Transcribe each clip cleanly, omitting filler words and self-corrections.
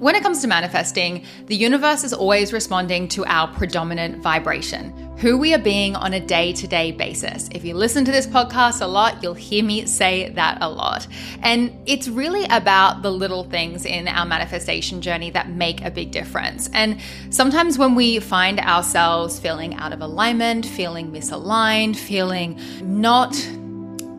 When it comes to manifesting, the universe is always responding to our predominant vibration, who we are being on a day-to-day basis. If you listen to this podcast a lot, you'll hear me say that a lot. And it's really about the little things in our manifestation journey that make a big difference. And sometimes when we find ourselves feeling out of alignment, feeling misaligned, feeling not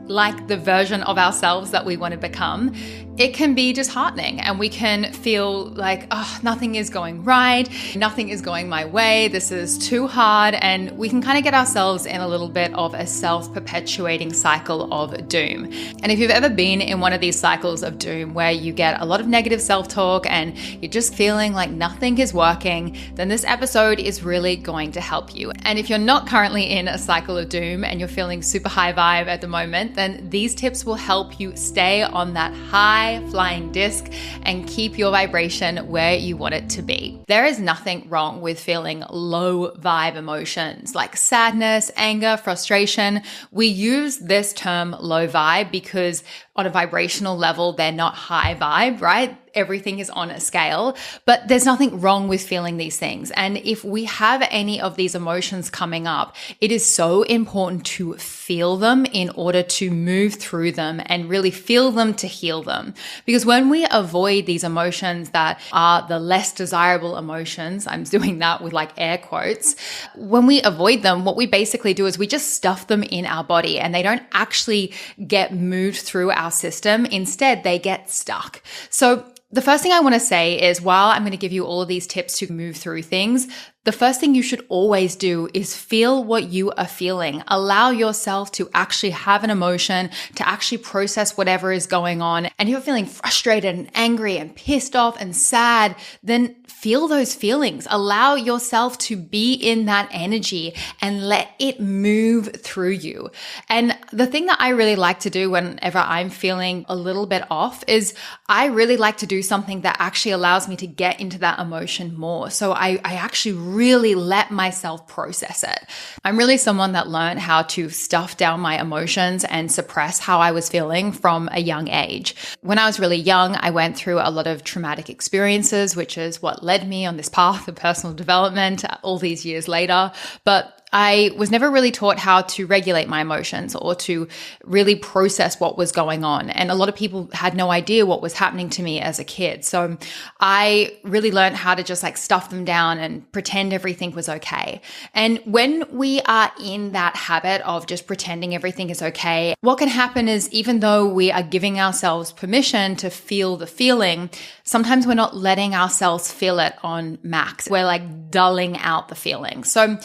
like the version of ourselves that we want to become, it can be disheartening and we can feel like, oh, nothing is going right, nothing is going my way, this is too hard, and we can kind of get ourselves in a little bit of a self-perpetuating cycle of doom. And if you've ever been in one of these cycles of doom where you get a lot of negative self-talk and you're just feeling like nothing is working, then this episode is really going to help you. And if you're not currently in a cycle of doom and you're feeling super high vibe at the moment, then these tips will help you stay on that high flying disc and keep your vibration where you want it to be. There is nothing wrong with feeling low vibe emotions like sadness, anger, frustration. We use this term low vibe because on a vibrational level, they're not high vibe, right? Everything is on a scale, but there's nothing wrong with feeling these things. And if we have any of these emotions coming up, it is so important to feel them in order to move through them and really feel them to heal them. Because when we avoid these emotions that are the less desirable emotions, I'm doing that with like air quotes, when we avoid them, what we basically do is we just stuff them in our body and they don't actually get moved through our system. Instead, they get stuck. So the first thing I want to say is, while I'm going to give you all of these tips to move through things, the first thing you should always do is feel what you are feeling. Allow yourself to actually have an emotion, to actually process whatever is going on. And if you're feeling frustrated and angry and pissed off and sad, then feel those feelings. Allow yourself to be in that energy and let it move through you. And the thing that I really like to do whenever I'm feeling a little bit off is I really like to do something that actually allows me to get into that emotion more. So I actually really let myself process it. I'm really someone that learned how to stuff down my emotions and suppress how I was feeling from a young age. When I was really young, I went through a lot of traumatic experiences, which is what led me on this path of personal development all these years later. But I was never really taught how to regulate my emotions or to really process what was going on. And a lot of people had no idea what was happening to me as a kid. So I really learned how to just like stuff them down and pretend everything was okay. And when we are in that habit of just pretending everything is okay, what can happen is, even though we are giving ourselves permission to feel the feeling, sometimes we're not letting ourselves feel it on max. We're like dulling out the feeling. So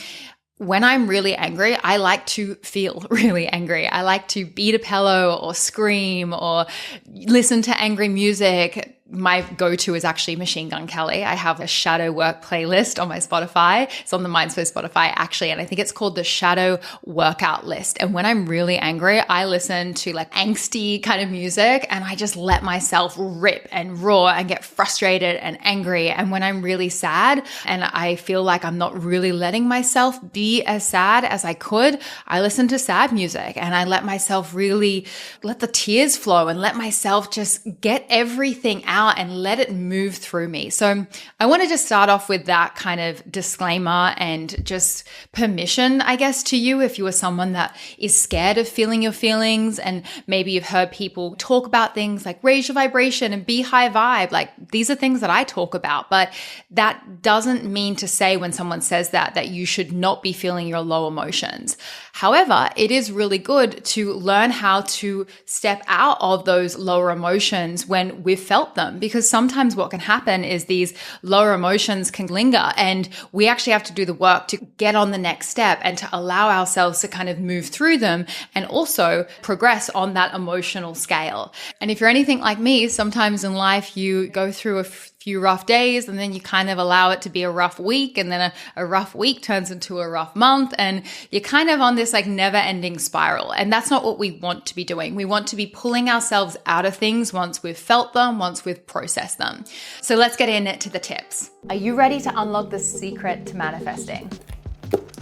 when I'm really angry, I like to feel really angry. I like to beat a pillow or scream or listen to angry music. My go-to is actually Machine Gun Kelly. I have a shadow work playlist on my Spotify. It's on the Mindspo Spotify actually, and I think it's called the Shadow Workout List. And when I'm really angry, I listen to like angsty kind of music and I just let myself rip and roar and get frustrated and angry. And when I'm really sad and I feel like I'm not really letting myself be as sad as I could, I listen to sad music and I let myself really let the tears flow and let myself just get everything out and let it move through me. So I want to just start off with that kind of disclaimer and just permission, I guess, to you if you are someone that is scared of feeling your feelings, and maybe you've heard people talk about things like raise your vibration and be high vibe. Like, these are things that I talk about, but that doesn't mean to say when someone says that you should not be feeling your low emotions. However, it is really good to learn how to step out of those lower emotions when we've felt them, because sometimes what can happen is these lower emotions can linger and we actually have to do the work to get on the next step and to allow ourselves to kind of move through them and also progress on that emotional scale. And if you're anything like me, sometimes in life you go through a few rough days and then you kind of allow it to be a rough week, and then a rough week turns into a rough month, and you're kind of on this like never ending spiral. And that's not what we want to be doing. We want to be pulling ourselves out of things once we've felt them, once we've processed them. So let's get into the tips. Are you ready to unlock the secret to manifesting?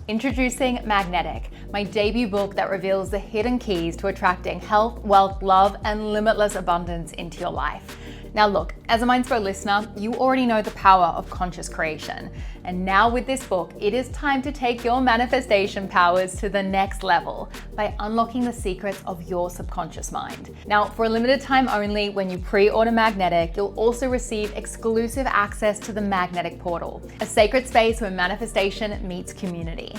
Introducing Magnetic, my debut book that reveals the hidden keys to attracting health, wealth, love, and limitless abundance into your life. Now look, as a Mindspo listener, you already know the power of conscious creation. And now with this book, it is time to take your manifestation powers to the next level by unlocking the secrets of your subconscious mind. Now, for a limited time only, when you pre-order Magnetic, you'll also receive exclusive access to the Magnetic Portal, a sacred space where manifestation meets community.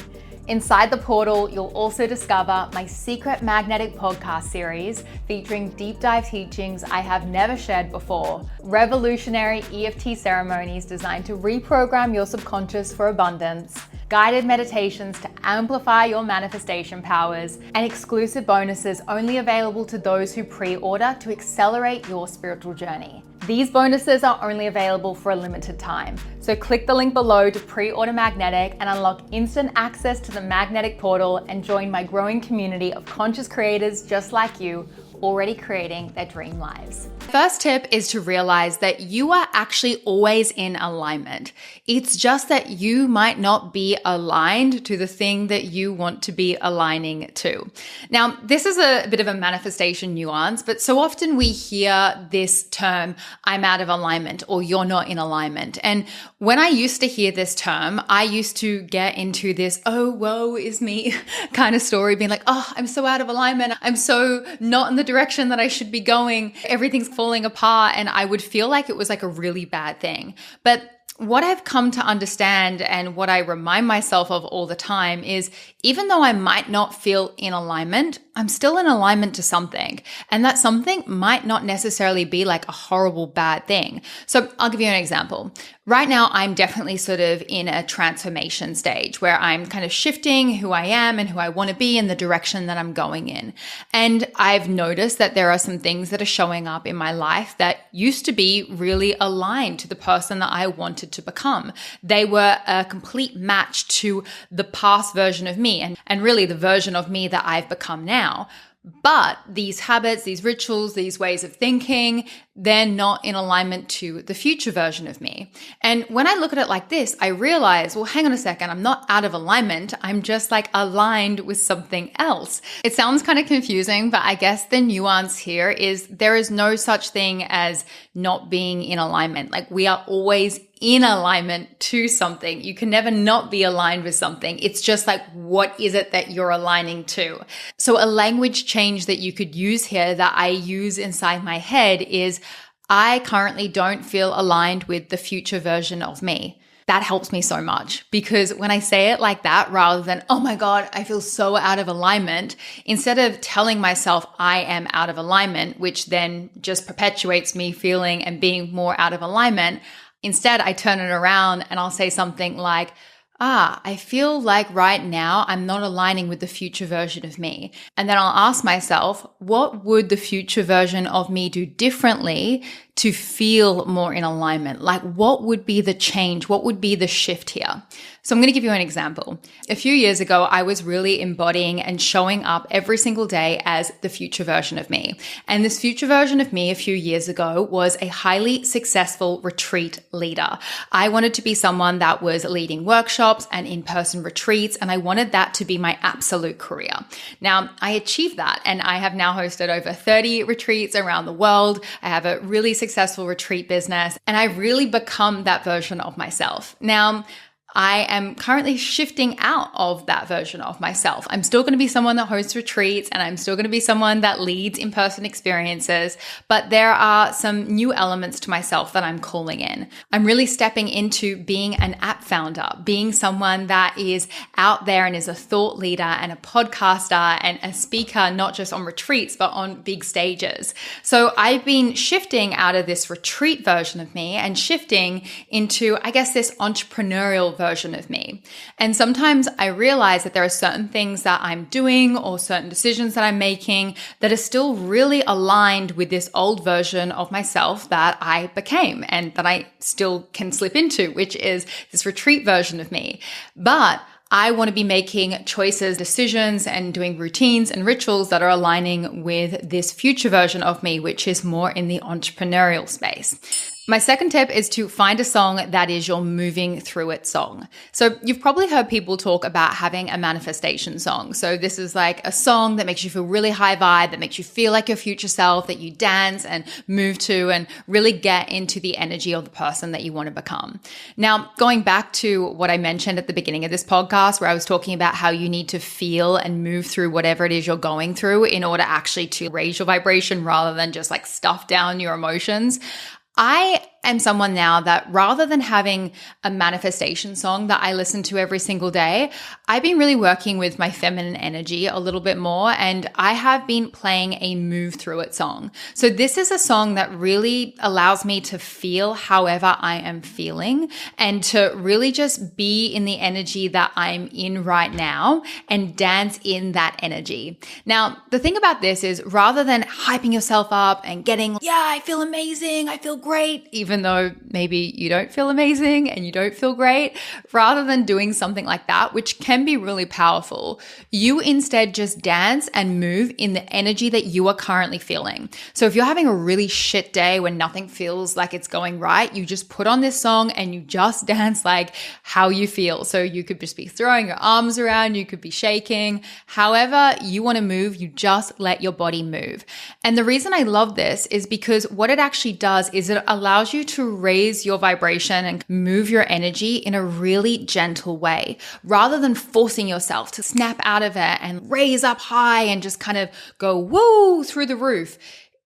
Inside the portal, you'll also discover my secret magnetic podcast series featuring deep dive teachings I have never shared before, revolutionary EFT ceremonies designed to reprogram your subconscious for abundance, guided meditations to amplify your manifestation powers, and exclusive bonuses only available to those who pre-order to accelerate your spiritual journey. These bonuses are only available for a limited time, so click the link below to pre-order Magnetic and unlock instant access to the Magnetic Portal and join my growing community of conscious creators just like you, already creating their dream lives. First tip is to realize that you are actually always in alignment. It's just that you might not be aligned to the thing that you want to be aligning to. Now, this is a bit of a manifestation nuance, but so often we hear this term, I'm out of alignment, or you're not in alignment. And when I used to hear this term, I used to get into this, oh, woe is me kind of story, being like, oh, I'm so out of alignment. I'm so not in the direction that I should be going. Everything's falling apart. And I would feel like it was like a really bad thing. But what I've come to understand and what I remind myself of all the time is even though I might not feel in alignment, I'm still in alignment to something. And that something might not necessarily be like a horrible bad thing. So I'll give you an example. Right now, I'm definitely sort of in a transformation stage where I'm kind of shifting who I am and who I want to be in the direction that I'm going in. And I've noticed that there are some things that are showing up in my life that used to be really aligned to the person that I wanted to become. They were a complete match to the past version of me and really the version of me that I've become now. But these habits, these rituals, these ways of thinking, they're not in alignment to the future version of me. And when I look at it like this, I realize, well, hang on a second, I'm not out of alignment. I'm just like aligned with something else. It sounds kind of confusing, but I guess the nuance here is there is no such thing as not being in alignment. Like we are always in alignment to something. You can never not be aligned with something. It's just like, what is it that you're aligning to? So a language change that you could use here that I use inside my head is, I currently don't feel aligned with the future version of me. That helps me so much because when I say it like that, rather than, oh my God, I feel so out of alignment, instead of telling myself I am out of alignment, which then just perpetuates me feeling and being more out of alignment, instead I turn it around and I'll say something like, I feel like right now I'm not aligning with the future version of me. And then I'll ask myself, what would the future version of me do differently to feel more in alignment? Like what would be the change? What would be the shift here? So I'm going to give you an example. A few years ago, I was really embodying and showing up every single day as the future version of me. And this future version of me a few years ago was a highly successful retreat leader. I wanted to be someone that was leading workshops and in-person retreats, and I wanted that to be my absolute career. Now, I achieved that, and I have now hosted over 30 retreats around the world. I have a really successful retreat business, and I've really become that version of myself. Now, I am currently shifting out of that version of myself. I'm still going to be someone that hosts retreats and I'm still going to be someone that leads in-person experiences, but there are some new elements to myself that I'm calling in. I'm really stepping into being an app founder, being someone that is out there and is a thought leader and a podcaster and a speaker, not just on retreats, but on big stages. So I've been shifting out of this retreat version of me and shifting into, I guess, this entrepreneurial version of me. And sometimes I realize that there are certain things that I'm doing or certain decisions that I'm making that are still really aligned with this old version of myself that I became and that I still can slip into, which is this retreat version of me. But I want to be making choices, decisions, and doing routines and rituals that are aligning with this future version of me, which is more in the entrepreneurial space. My second tip is to find a song that is your moving through it song. So you've probably heard people talk about having a manifestation song. So this is like a song that makes you feel really high vibe, that makes you feel like your future self, that you dance and move to and really get into the energy of the person that you want to become. Now, going back to what I mentioned at the beginning of this podcast, where I was talking about how you need to feel and move through whatever it is you're going through in order actually to raise your vibration rather than just like stuff down your emotions. I am someone now that rather than having a manifestation song that I listen to every single day, I've been really working with my feminine energy a little bit more, and I have been playing a move through it song. So this is a song that really allows me to feel however I am feeling and to really just be in the energy that I'm in right now and dance in that energy. Now, the thing about this is rather than hyping yourself up and getting, yeah, I feel amazing, I feel great, even though maybe you don't feel amazing and you don't feel great, rather than doing something like that, which can be really powerful, you instead just dance and move in the energy that you are currently feeling. So if you're having a really shit day when nothing feels like it's going right, you just put on this song and you just dance like how you feel. So you could just be throwing your arms around, you could be shaking, however you want to move, you just let your body move. And the reason I love this is because what it actually does is it allows you to raise your vibration and move your energy in a really gentle way, rather than forcing yourself to snap out of it and raise up high and just kind of go woo through the roof.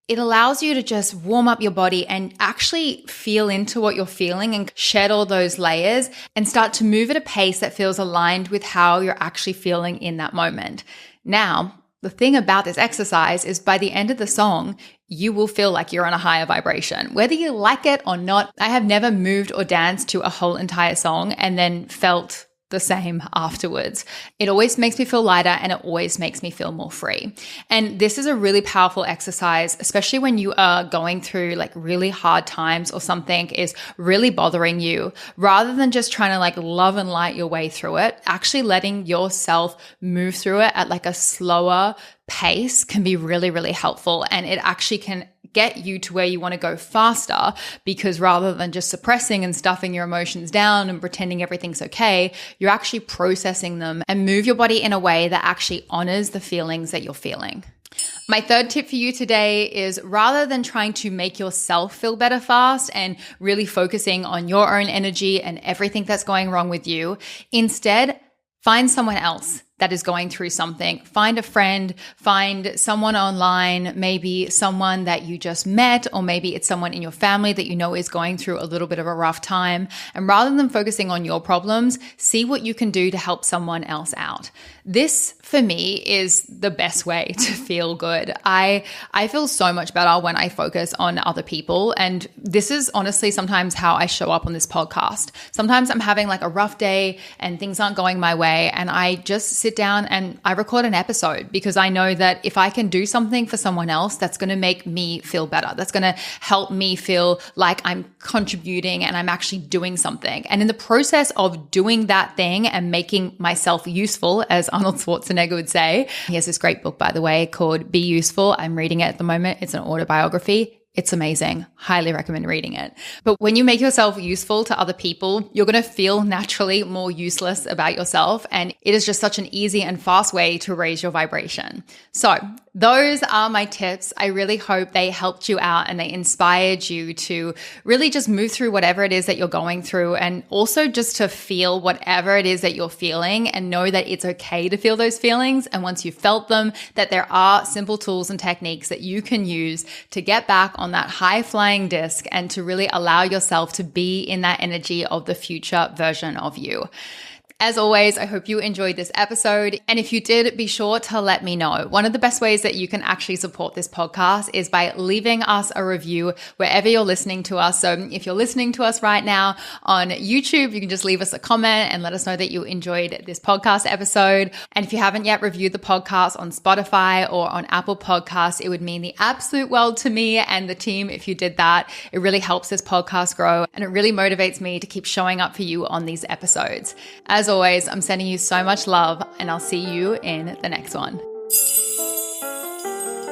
It allows you to just warm up your body and actually feel into what you're feeling and shed all those layers and start to move at a pace that feels aligned with how you're actually feeling in that moment. Now, the thing about this exercise is by the end of the song, you will feel like you're on a higher vibration. Whether you like it or not, I have never moved or danced to a whole entire song and then felt the same afterwards. It always makes me feel lighter and it always makes me feel more free. And this is a really powerful exercise, especially when you are going through like really hard times or something is really bothering you. Rather than just trying to like love and light your way through it, actually letting yourself move through it at like a slower pace can be really, really helpful. And it actually can get you to where you want to go faster, because rather than just suppressing and stuffing your emotions down and pretending everything's okay, you're actually processing them and move your body in a way that actually honors the feelings that you're feeling. My third tip for you today is rather than trying to make yourself feel better fast and really focusing on your own energy and everything that's going wrong with you, instead, find someone else that is going through something. Find a friend, find someone online, maybe someone that you just met, or maybe it's someone in your family that you know is going through a little bit of a rough time. And rather than focusing on your problems, see what you can do to help someone else out. This, for me, is the best way to feel good. I feel so much better when I focus on other people. And this is honestly sometimes how I show up on this podcast. Sometimes I'm having like a rough day and things aren't going my way, and I just sit down and I record an episode because I know that if I can do something for someone else, that's going to make me feel better. That's going to help me feel like I'm contributing and I'm actually doing something. And in the process of doing that thing and making myself useful, as Arnold Schwarzenegger would say, he has this great book, by the way, called Be Useful. I'm reading it at the moment. It's an autobiography. It's amazing. Highly recommend reading it. But when you make yourself useful to other people, you're going to feel naturally more useless about yourself. And it is just such an easy and fast way to raise your vibration. So those are my tips. I really hope they helped you out and they inspired you to really just move through whatever it is that you're going through, and also just to feel whatever it is that you're feeling and know that it's okay to feel those feelings. And once you've felt them, that there are simple tools and techniques that you can use to get back on that high flying disc and to really allow yourself to be in that energy of the future version of you. As always, I hope you enjoyed this episode. And if you did, be sure to let me know. One of the best ways that you can actually support this podcast is by leaving us a review wherever you're listening to us. So if you're listening to us right now on YouTube, you can just leave us a comment and let us know that you enjoyed this podcast episode. And if you haven't yet reviewed the podcast on Spotify or on Apple Podcasts, it would mean the absolute world to me and the team if you did that. It really helps this podcast grow, and it really motivates me to keep showing up for you on these episodes. As always, I'm sending you so much love, and I'll see you in the next one.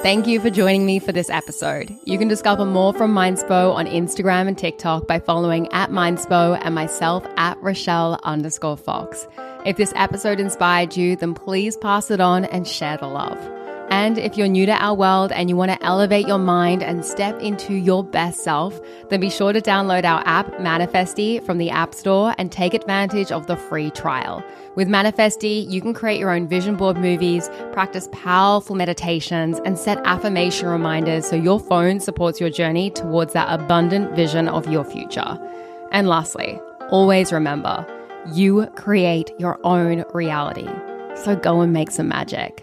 Thank you for joining me for this episode. You can discover more from Mindspo on Instagram and TikTok by following @Mindspo and myself @Rochelle_Fox. If this episode inspired you, then please pass it on and share the love. And if you're new to our world and you want to elevate your mind and step into your best self, then be sure to download our app, Manifesty, from the App Store and take advantage of the free trial. With Manifesty, you can create your own vision board movies, practice powerful meditations, and set affirmation reminders so your phone supports your journey towards that abundant vision of your future. And lastly, always remember, you create your own reality. So go and make some magic.